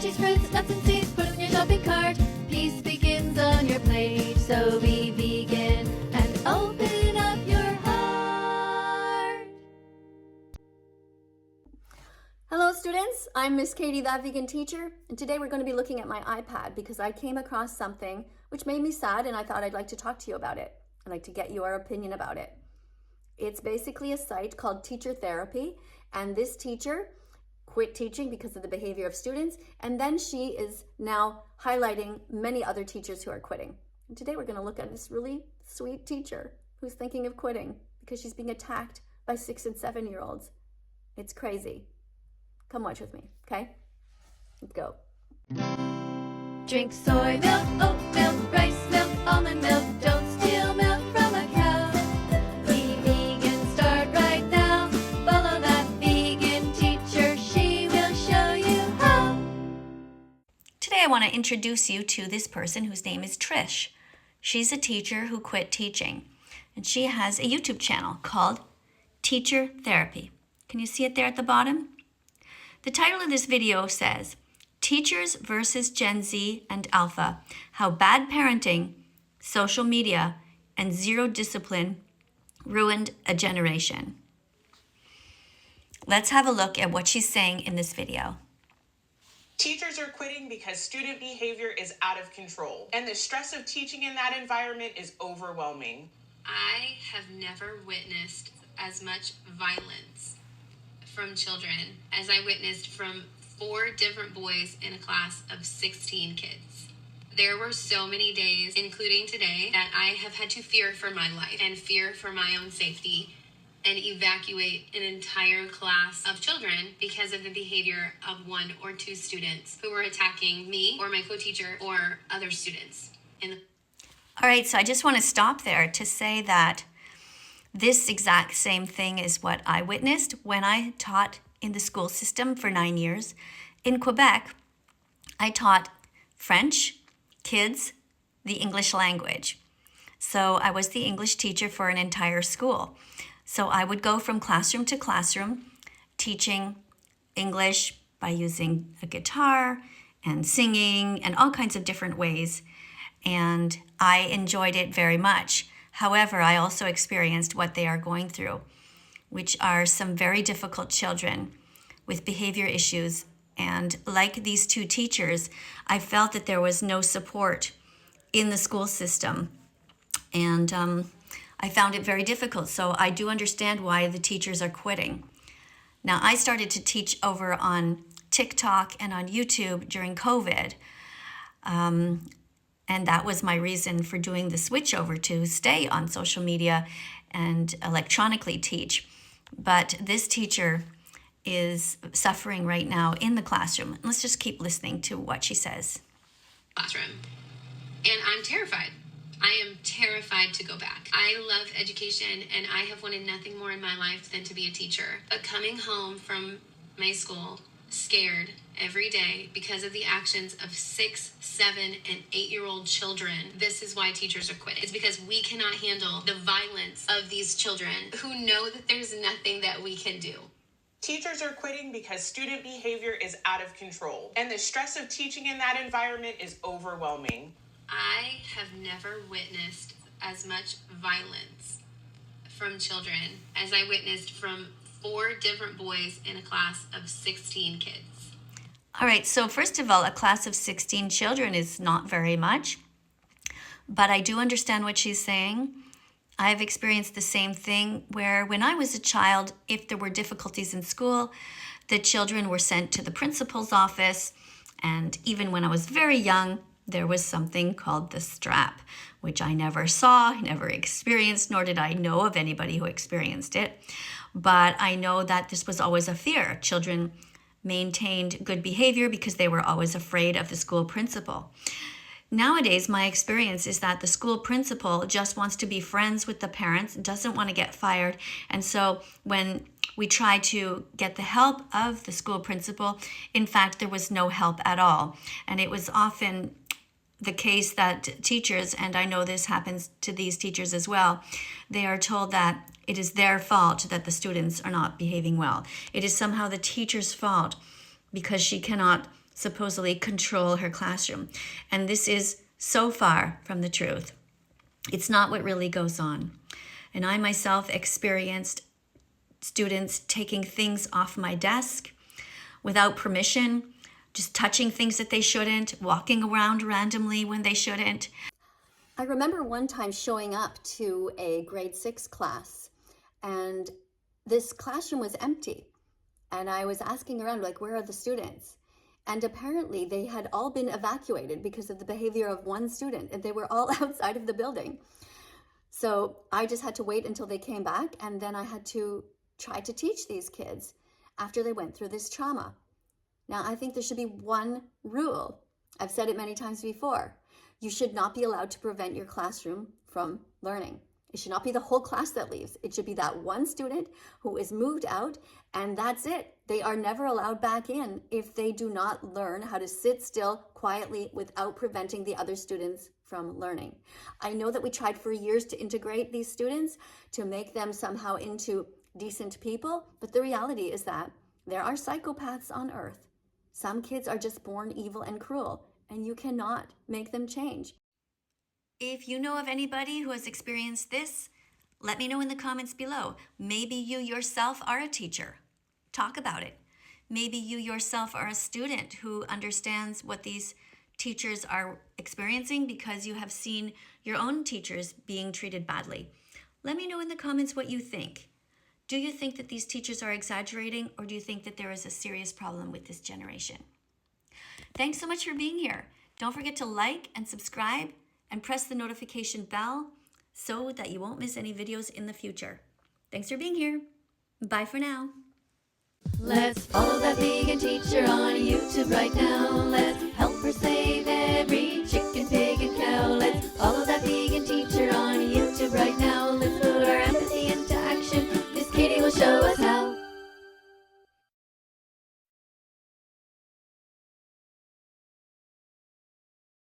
veggies, fruits, nuts and seeds, put them in your shopping cart. Peace begins on your plate, so be vegan and open up your heart. Hello students, I'm Miss Katie, That Vegan Teacher, and today we're going to be looking at my iPad because I came across something which made me sad and I thought I'd like to talk to you about it. I'd like to get your opinion about it. It's basically a site called Teacher Therapy, and this teacher quit teaching because of the behavior of students, and then she is now highlighting many other teachers who are quitting. And today we're going to look at this really sweet teacher who's thinking of quitting because she's being attacked by 6- and 7-year-olds. It's crazy. Come watch with me, okay? Let's go. Drink soy milk, oat milk, rice milk, almond milk. Don't steal milk from a cow. Be vegan, start right now. Follow that vegan teacher. She will show you how. Today I want to introduce you to this person whose name is Trish. She's a teacher who quit teaching, and she has a YouTube channel called Teacher Therapy. Can you see it there at the bottom? The title of this video says, Teachers versus Gen Z and Alpha, How Bad Parenting, Social Media, and Zero Discipline Ruined a Generation. Let's have a look at what she's saying in this video. Teachers are quitting because student behavior is out of control, and the stress of teaching in that environment is overwhelming. I have never witnessed as much violence from children as I witnessed from 4 different boys in a class of 16 kids. There were so many days, including today, that I have had to fear for my life and fear for my own safety and evacuate an entire class of children because of the behavior of 1 or 2 students who were attacking me or my co-teacher or other students. All right, so I just want to stop there to say that this exact same thing is what I witnessed when I taught in the school system for 9 years. In Quebec, I taught French kids the English language. So I was the English teacher for an entire school. So I would go from classroom to classroom teaching English by using a guitar and singing and all kinds of different ways. And I enjoyed it very much. However, I also experienced what they are going through, which are some very difficult children with behavior issues. And like these 2 teachers, I felt that there was no support in the school system. And I found it very difficult. So I do understand why the teachers are quitting. Now, I started to teach over on TikTok and on YouTube during COVID. And that was my reason for doing the switch over to stay on social media and electronically teach. But this teacher is suffering right now in the classroom. Let's just keep listening to what she says. Classroom. And I'm terrified. I am terrified to go back. I love education and I have wanted nothing more in my life than to be a teacher. But coming home from my school scared every day because of the actions of 6, 7, and 8-year-old children. This is why teachers are quitting. It's because we cannot handle the violence of these children who know that there's nothing that we can do. Teachers are quitting because student behavior is out of control, and the stress of teaching in that environment is overwhelming. I have never witnessed as much violence from children as I witnessed from 4 different boys in a class of 16 kids. All right, so first of all, a class of 16 children is not very much, but I do understand what she's saying. I've experienced the same thing where when I was a child, if there were difficulties in school, the children were sent to the principal's office. And even when I was very young, there was something called the strap, which I never saw, never experienced, nor did I know of anybody who experienced it. But I know that this was always a fear. Children maintained good behavior because they were always afraid of the school principal. Nowadays, my experience is that the school principal just wants to be friends with the parents, doesn't want to get fired. And so when we try to get the help of the school principal, in fact, there was no help at all. And it was often the case that teachers, and I know this happens to these teachers as well, they are told that it is their fault that the students are not behaving well. It is somehow the teacher's fault because she cannot supposedly control her classroom. And this is so far from the truth. It's not what really goes on. And I myself experienced students taking things off my desk without permission, just touching things that they shouldn't, walking around randomly when they shouldn't. I remember one time showing up to a grade 6 class, and this classroom was empty. And I was asking around, like, where are the students? And apparently they had all been evacuated because of the behavior of one student, and they were all outside of the building. So I just had to wait until they came back, and then I had to try to teach these kids after they went through this trauma. Now, I think there should be one rule. I've said it many times before. You should not be allowed to prevent your classroom from learning. It should not be the whole class that leaves. It should be that one student who is moved out, and that's it. They are never allowed back in if they do not learn how to sit still quietly without preventing the other students from learning. I know that we tried for years to integrate these students, to make them somehow into decent people, but the reality is that there are psychopaths on earth. Some kids are just born evil and cruel, and you cannot make them change. If you know of anybody who has experienced this, let me know in the comments below. Maybe you yourself are a teacher. Talk about it. Maybe you yourself are a student who understands what these teachers are experiencing because you have seen your own teachers being treated badly. Let me know in the comments what you think. Do you think that these teachers are exaggerating, or do you think that there is a serious problem with this generation? Thanks so much for being here. Don't forget to like and subscribe and press the notification bell so that you won't miss any videos in the future. Thanks for being here. Bye for now. Let's follow that vegan teacher on YouTube right now.